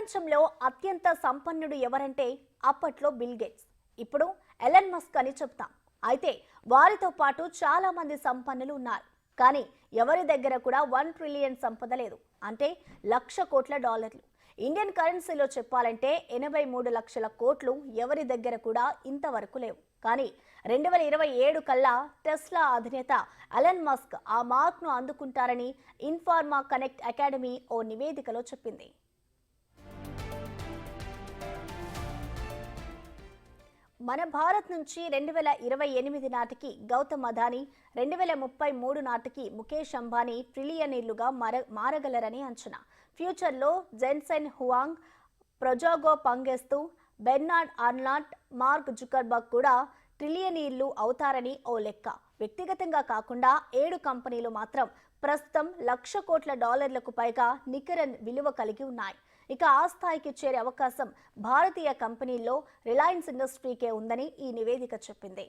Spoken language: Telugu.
ప్రపంచంలో అత్యంత సంపన్నుడు ఎవరంటే అప్పట్లో బిల్ గేట్స్, ఇప్పుడు ఎలన్ మస్క్ అని చెప్తాం. అయితే వారితో పాటు చాలా మంది సంపన్నులు ఉన్నారు. కానీ ఎవరి దగ్గర కూడా 1 ట్రిలియన్ సంపద లేదు, అంటే $1,00,00,000. ఇండియన్ కరెన్సీలో చెప్పాలంటే 83 లక్షల కోట్లు ఎవరి దగ్గర కూడా ఇంతవరకు లేవు. కానీ 2027 కల్లా టెస్లా అధినేత ఎలన్ మస్క్ ఆ మార్క్ను అందుకుంటారని ఇన్ఫార్మా కనెక్ట్ అకాడమీ ఓ నివేదికలో చెప్పింది. మన భారత్ నుంచి 2028 నాటికి గౌతమ్ అదానీ, 2033 నాటికి ముఖేష్ అంబానీ ట్రిలియనీర్లుగా మారగలరని అంచనా. ఫ్యూచర్లో Jensen Huang, Prajogo Pangestu, Bernard Arnault, Mark Zuckerberg కూడా ట్రిలియనీర్లు అవుతారని ఓ లెక్క. వ్యక్తిగతంగా కాకుండా 7 కంపెనీలు మాత్రం ప్రస్తుతం $1,00,00,000 కోట్లకు పైగా నికర విలువ కలిగి ఉన్నాయి. ఇక ఆ స్థాయికి చేరే అవకాశం భారతీయ కంపెనీల్లో రిలయన్స్ ఇండస్ట్రీకే ఉందని ఈ నివేదిక చెప్పింది.